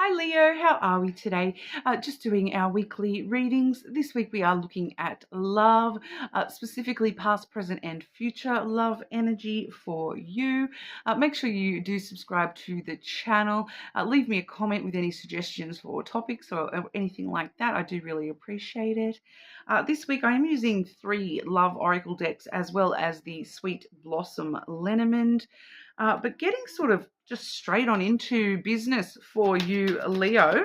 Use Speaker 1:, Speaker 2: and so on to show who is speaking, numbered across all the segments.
Speaker 1: Hi Leo, how are we today? Just doing our weekly readings. This week we are looking at love, specifically past, present, and future love energy for you. Make sure you do subscribe to the channel. Leave me a comment with any suggestions for topics or anything like that. I do really appreciate it. This week I am using 3 Love Oracle decks as well as the Sweet Blossom Lenormand. But getting sort of just straight on into business for you, Leo.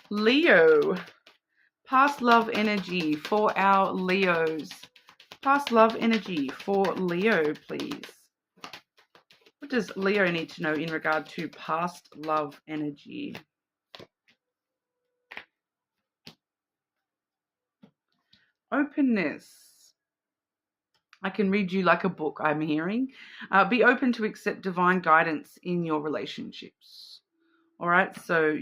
Speaker 1: Leo, past love energy for our Leos. Past love energy for Leo, please. What does Leo need to know in regard to past love energy? Openness. I can read you like a book, I'm hearing. Be open to accept divine guidance in your relationships. All right. So,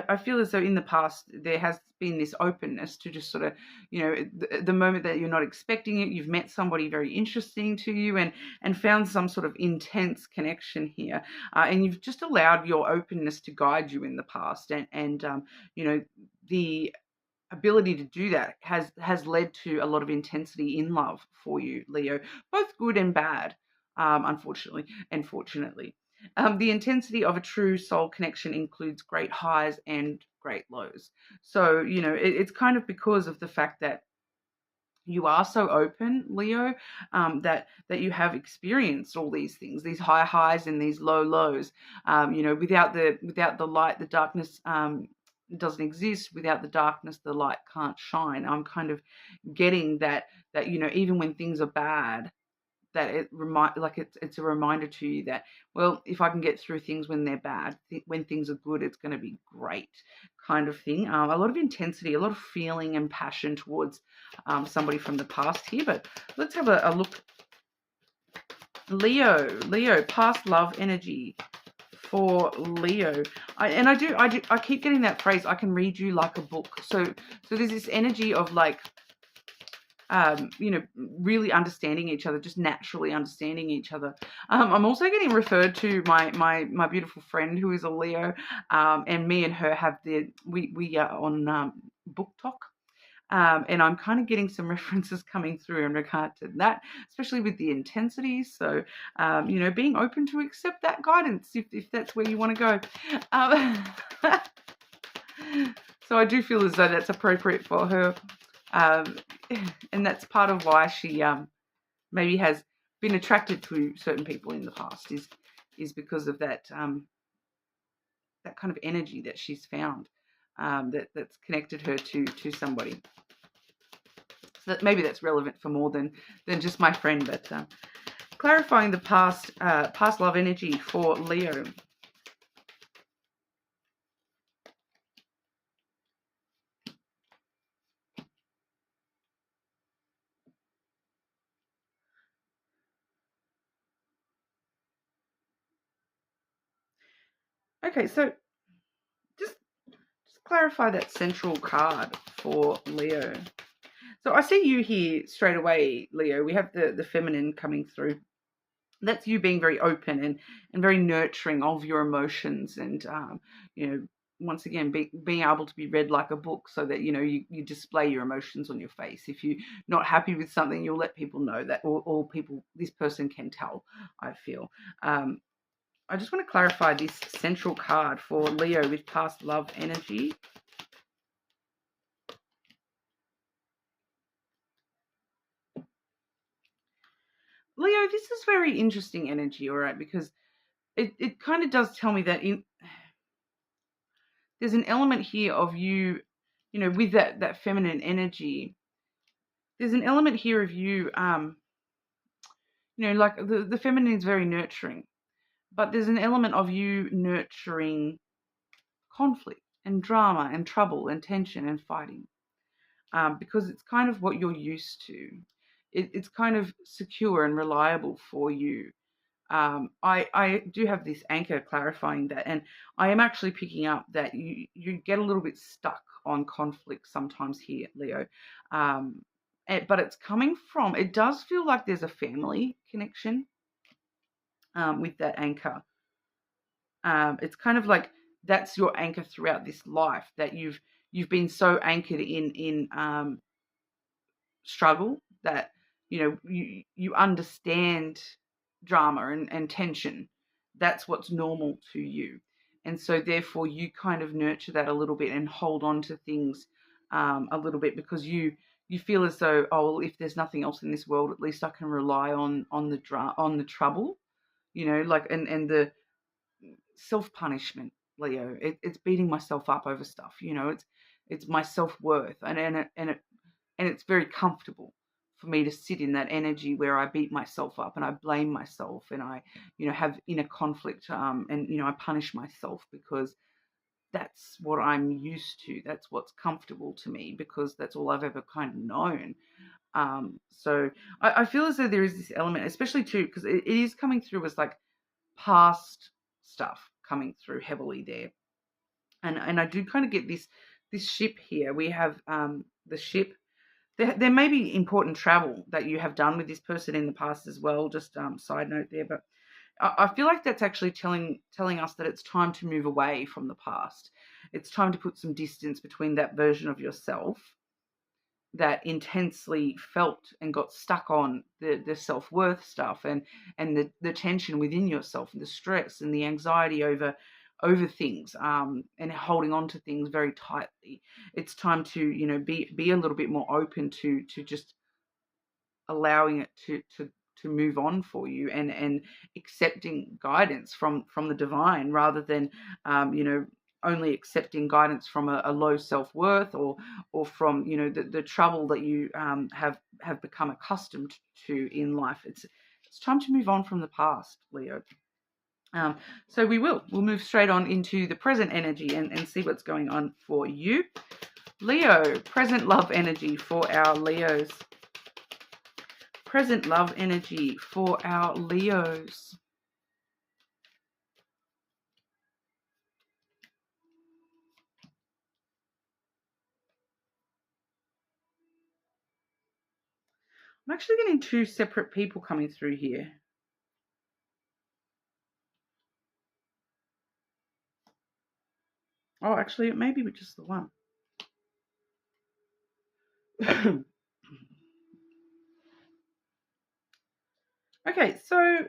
Speaker 1: I feel as though in the past there has been this openness to just sort of, the moment that you're not expecting it, you've met somebody very interesting to you and found some sort of intense connection here. And you've just allowed your openness to guide you in the past. And the ability to do that has led to a lot of intensity in love for you, Leo, both good and bad, unfortunately and fortunately. The intensity of a true soul connection includes great highs and great lows. So, it's kind of because of the fact that you are so open, Leo, that you have experienced all these things, these high highs and these low lows. Without the light, the darkness doesn't exist. Without the darkness, the light can't shine. I'm kind of getting that even when things are bad, that it's a reminder to you that, well, if I can get through things when they're bad, when things are good, it's going to be great, kind of thing. A lot of intensity, a lot of feeling and passion towards somebody from the past here. But let's have a look. Leo, past love energy for Leo. I keep getting that phrase, I can read you like a book. So there's this energy of like, really understanding each other, just naturally understanding each other. I'm also getting referred to my beautiful friend who is a Leo, and me and her have we are on book talk. And I'm kind of getting some references coming through in regard to that, especially with the intensity. So, being open to accept that guidance if that's where you want to go. So I do feel as though that's appropriate for her. And that's part of why she maybe has been attracted to certain people in the past is because of that that kind of energy that she's found that's connected her to somebody. So that maybe that's relevant for more than just my friend. But clarifying the past love energy for Leo. Okay, so just clarify that central card for Leo. So I see you here straight away, Leo. We have the feminine coming through. That's you being very open and very nurturing of your emotions and, once again, being able to be read like a book so that, you display your emotions on your face. If you're not happy with something, you'll let people know that, or people, this person can tell, I feel. I just want to clarify this central card for Leo with past love energy. Leo, this is very interesting energy, all right, because it kind of does tell me that there's an element here of you, with that feminine energy. There's an element here of you, like the feminine is very nurturing, but there's an element of you nurturing conflict and drama and trouble and tension and fighting, because it's kind of what you're used to. It's kind of secure and reliable for you. I do have this anchor clarifying that, and I am actually picking up that you get a little bit stuck on conflict sometimes here, Leo. But it's coming from, it does feel like there's a family connection with that anchor. It's kind of like that's your anchor throughout this life, that you've been so anchored in struggle that you understand drama and tension. That's what's normal to you, and so therefore you kind of nurture that a little bit and hold on to things a little bit, because you feel as though, oh well, if there's nothing else in this world, at least I can rely on the trouble, like, and the self punishment, Leo. It's beating myself up over stuff. It's my self worth, and it's very comfortable for me to sit in that energy where I beat myself up and I blame myself and I, have inner conflict, and I punish myself because that's what I'm used to. That's what's comfortable to me because that's all I've ever kind of known. So I feel as though there is this element, especially too, because it is coming through as like past stuff coming through heavily there. And I do kind of get this ship here. We have the ship. There may be important travel that you have done with this person in the past as well. Just side note there, but I feel like that's actually telling us that it's time to move away from the past. It's time to put some distance between that version of yourself that intensely felt and got stuck on the self-worth stuff and the tension within yourself and the stress and the anxiety over things, and holding on to things very tightly. It's time to be a little bit more open to just allowing it to move on for you, and accepting guidance from the divine, rather than only accepting guidance from a low self-worth, or from the trouble that you have become accustomed to in life. It's time to move on from the past, Leo. So we'll move straight on into the present energy and see what's going on for you, Leo. Present love energy for our Leos. Present love energy for our Leos. I'm actually getting two separate people coming through here. Oh, actually, it may be just the one. Okay, so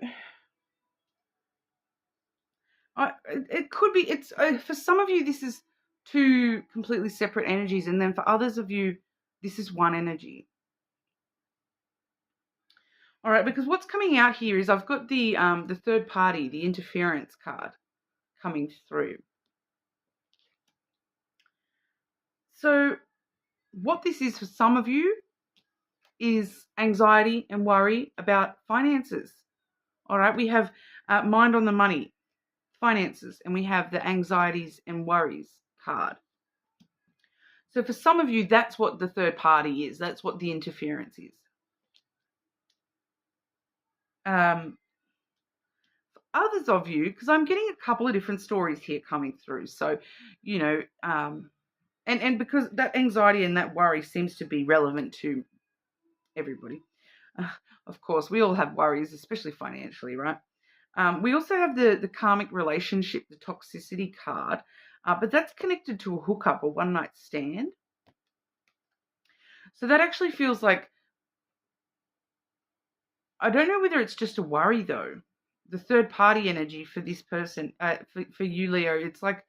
Speaker 1: it could be, it's for some of you, this is two completely separate energies, and then for others of you, this is one energy. All right, because what's coming out here is I've got the third party, the interference card coming through. So what this is for some of you is anxiety and worry about finances. All right, we have mind on the money, finances, and we have the anxieties and worries card. So for some of you, that's what the third party is. That's what the interference is. Others of you, because I'm getting a couple of different stories here coming through. So, and because that anxiety and that worry seems to be relevant to everybody. Of course, we all have worries, especially financially, right? We also have the karmic relationship, the toxicity card, but that's connected to a hookup, a one-night stand. So that actually feels like, I don't know whether it's just a worry though. The third party energy for this person, for you, Leo, it's like,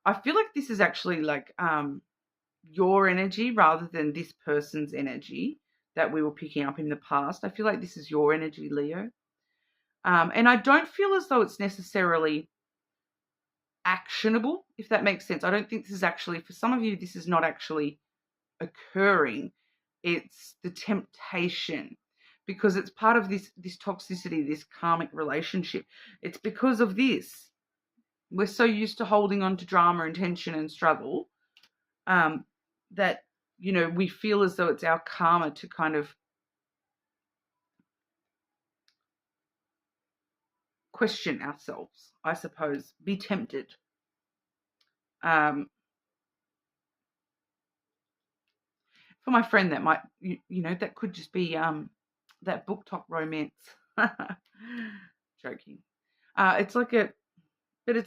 Speaker 1: I feel like this is actually like your energy rather than this person's energy that we were picking up in the past. I feel like this is your energy, Leo. And I don't feel as though it's necessarily actionable, if that makes sense. I don't think this is actually, for some of you, this is not actually occurring. It's the temptation, because it's part of this toxicity, this karmic relationship. It's because of this. We're so used to holding on to drama and tension and struggle that, we feel as though it's our karma to kind of question ourselves, I suppose, be tempted. For my friend, that might, that could just be that book top romance. Joking. It's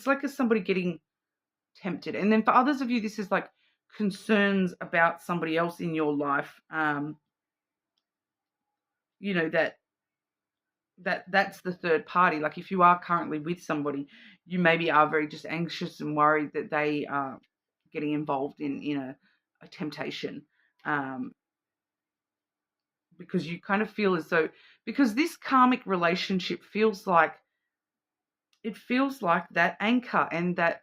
Speaker 1: like somebody getting tempted. And then for others of you, this is like concerns about somebody else in your life. You know, that's the third party. Like if you are currently with somebody, you maybe are very just anxious and worried that they are getting involved in a temptation. Because you kind of feel as though, because this karmic relationship feels like that anchor and that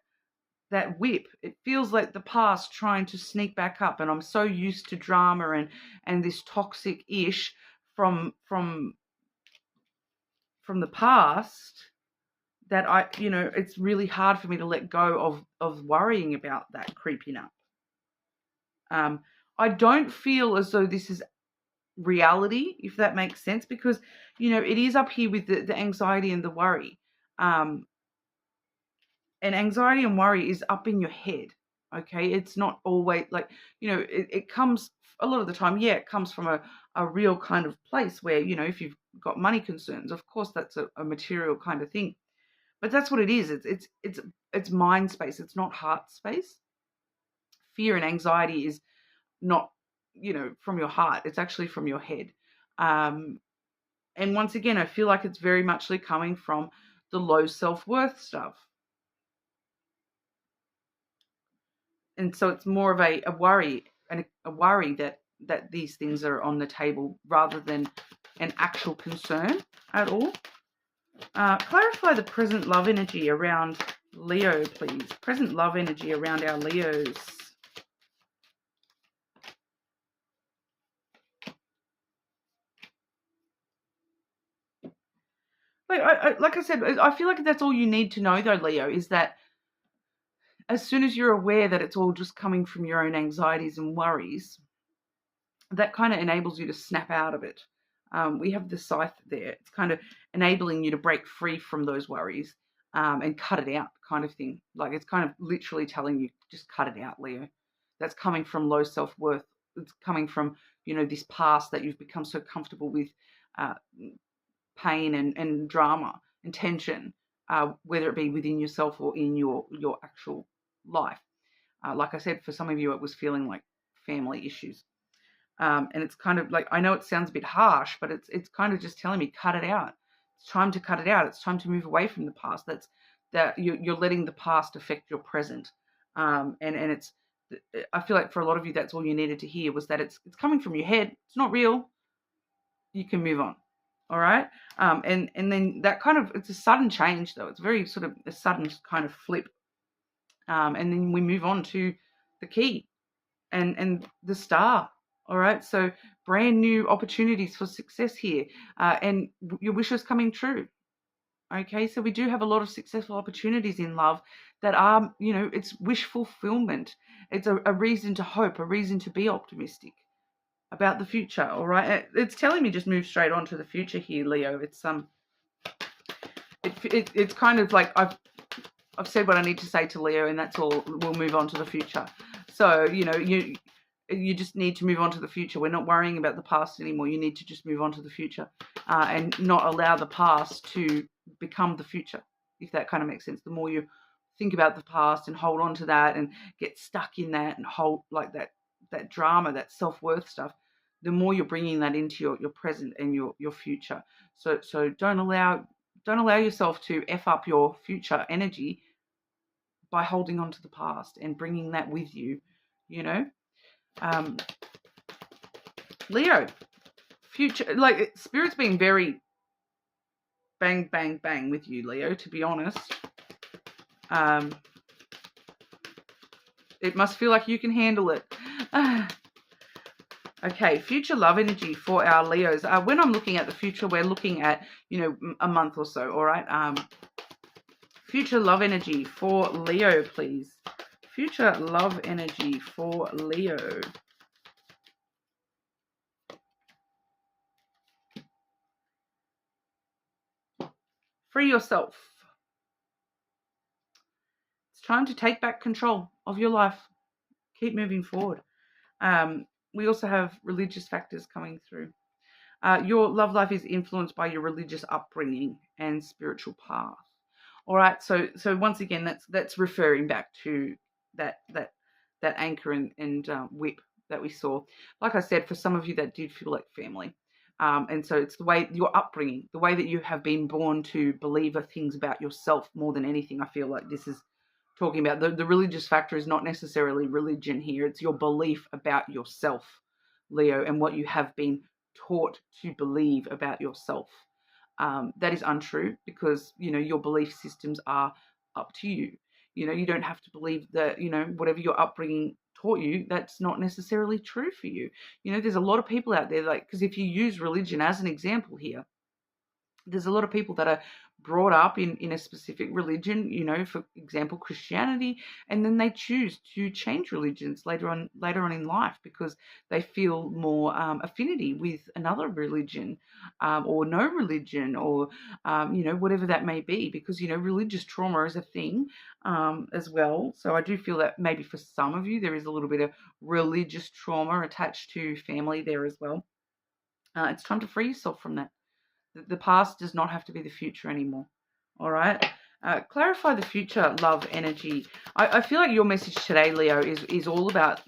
Speaker 1: whip. It feels like the past trying to sneak back up, and I'm so used to drama and this toxic ish from the past that it's really hard for me to let go of worrying about that creeping up. I don't feel as though this is reality, if that makes sense, because it is up here with the anxiety and the worry. And anxiety and worry is up in your head. Okay, it's not always like, it comes a lot of the time. Yeah, it comes from a real kind of place where, if you've got money concerns, of course that's a material kind of thing. But that's what it is. It's mind space. It's not heart space. Fear and anxiety is not, from your heart. It's actually from your head. And once again, I feel like it's very muchly coming from the low self-worth stuff. And so it's more of a worry, and a worry that these things are on the table rather than an actual concern at all. Clarify the present love energy around Leo, please. Present love energy around our Leos. Like I said, I feel like that's all you need to know, though, Leo, is that as soon as you're aware that it's all just coming from your own anxieties and worries, that kind of enables you to snap out of it. We have the scythe there. It's kind of enabling you to break free from those worries and cut it out, kind of thing. Like it's kind of literally telling you, just cut it out, Leo. That's coming from low self-worth. It's coming from, this past that you've become so comfortable with, pain and drama and tension, whether it be within yourself or in your actual life. Like I said, for some of you, it was feeling like family issues. And it's kind of like, I know it sounds a bit harsh, but it's kind of just telling me, cut it out. It's time to cut it out. It's time to move away from the past. That you're letting the past affect your present. And it's, I feel like for a lot of you, that's all you needed to hear, was that it's coming from your head. It's not real. You can move on. All right. And then that kind of, it's a sudden change, though. It's very sort of a sudden kind of flip. And then we move on to the key and the star. All right. So brand new opportunities for success here. And your wishes coming true. Okay. So we do have a lot of successful opportunities in love that are, it's wish fulfillment. It's a reason to hope, a reason to be optimistic about the future. All right. It's telling me just move straight on to the future here, Leo. It's it's kind of like I've said what I need to say to Leo, and that's all. We'll move on to the future. So, you just need to move on to the future. We're not worrying about the past anymore. You need to just move on to the future and not allow the past to become the future, if that kind of makes sense. The more you think about the past and hold on to that and get stuck in that and hold like that drama, that self-worth stuff, the more you're bringing that into your present and your future. So don't allow yourself to F up your future energy by holding on to the past and bringing that with you, Leo, future, like Spirit's been very bang, bang, bang with you, Leo, to be honest. It must feel like you can handle it. Okay, future love energy for our Leos. When I'm looking at the future, we're looking at, a month or so, all right? Future love energy for Leo, please. Future love energy for Leo. Free yourself. It's time to take back control of your life. Keep moving forward. We also have religious factors coming through. Your love life is influenced by your religious upbringing and spiritual path. All right, so once again, that's referring back to that anchor and whip that we saw. Like I said, for some of you that did feel like family. And so it's the way your upbringing, the way that you have been born to believe things about yourself more than anything. I feel like this is talking about the religious factor is not necessarily religion here. It's your belief about yourself, Leo, and what you have been taught to believe about yourself. That is untrue because, your belief systems are up to you. You don't have to believe that, whatever your upbringing taught you, that's not necessarily true for you. There's a lot of people out there, like, because if you use religion as an example here, there's a lot of people that are brought up in a specific religion, for example, Christianity, and then they choose to change religions later on in life because they feel more affinity with another religion, or no religion, or whatever that may be, because religious trauma is a thing as well. So I do feel that maybe for some of you there is a little bit of religious trauma attached to family there as well. It's time to free yourself from that. The past does not have to be the future anymore. All right. Clarify the future, love, energy. I feel like your message today, Leo, is all about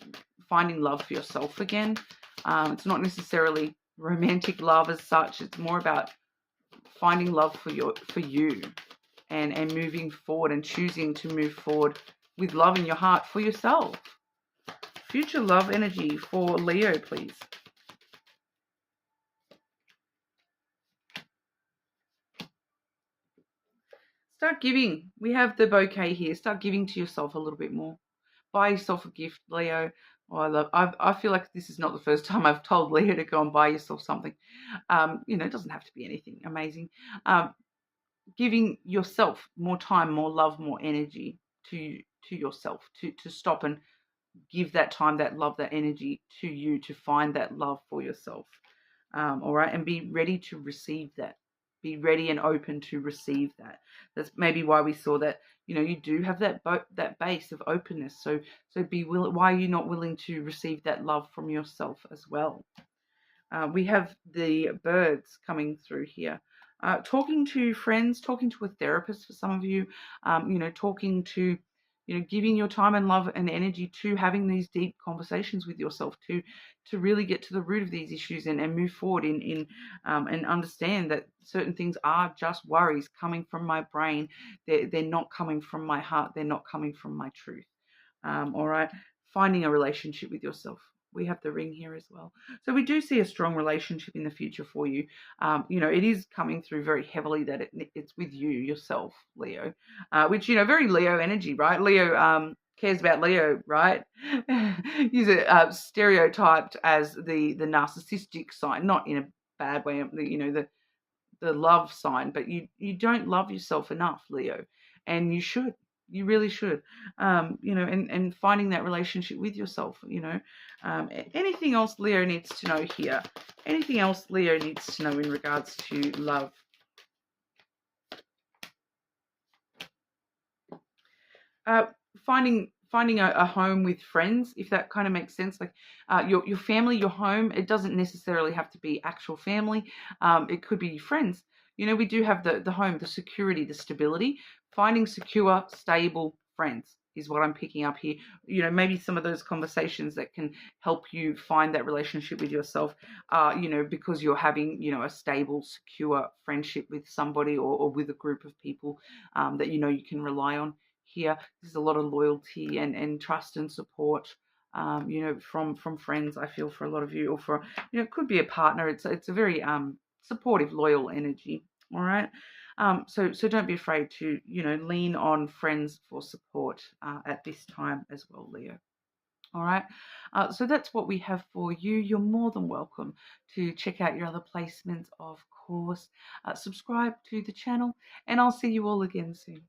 Speaker 1: finding love for yourself again. It's not necessarily romantic love as such. It's more about finding love for you and moving forward and choosing to move forward with love in your heart for yourself. Future love energy for Leo, please. Start giving. We have the bouquet here. Start giving to yourself a little bit more. Buy yourself a gift, Leo. Oh, I feel like this is not the first time I've told Leo to go and buy yourself something. It doesn't have to be anything amazing. Giving yourself more time, more love, more energy to yourself, to stop and give that time, that love, that energy to you, to find that love for yourself. All right, and be ready to receive that. Be ready and open to receive that. That's maybe why we saw that. You do have that base of openness. So be willing. Why are you not willing to receive that love from yourself as well? We have the birds coming through here. Talking to friends, talking to a therapist for some of you, talking to, giving your time and love and energy to having these deep conversations with yourself to really get to the root of these issues and move forward and understand that certain things are just worries coming from my brain. They're not coming from my heart. They're not coming from my truth. All right. Finding a relationship with yourself. We have the ring here as well. So we do see a strong relationship in the future for you. It is coming through very heavily that it's with you, yourself, Leo, which, very Leo energy, right? Leo cares about Leo, right? He's stereotyped as the narcissistic sign, not in a bad way, the love sign, but you don't love yourself enough, Leo, and you should. You really should, and finding that relationship with yourself, anything else Leo needs to know here? Anything else Leo needs to know in regards to love? Finding a home with friends, if that kind of makes sense, like your family, your home. It doesn't necessarily have to be actual family. It could be friends. We do have the home, the security, the stability. Finding secure, stable friends is what I'm picking up here. Maybe some of those conversations that can help you find that relationship with yourself, because you're having, a stable, secure friendship with somebody or with a group of people that you can rely on. Here, there's a lot of loyalty and trust and support, from friends. I feel for a lot of you, or for it could be a partner. It's a very supportive, loyal energy. All right. So don't be afraid to lean on friends for support at this time as well, Leo. All right. So that's what we have for you. You're more than welcome to check out your other placements, of course. Subscribe to the channel, and I'll see you all again soon.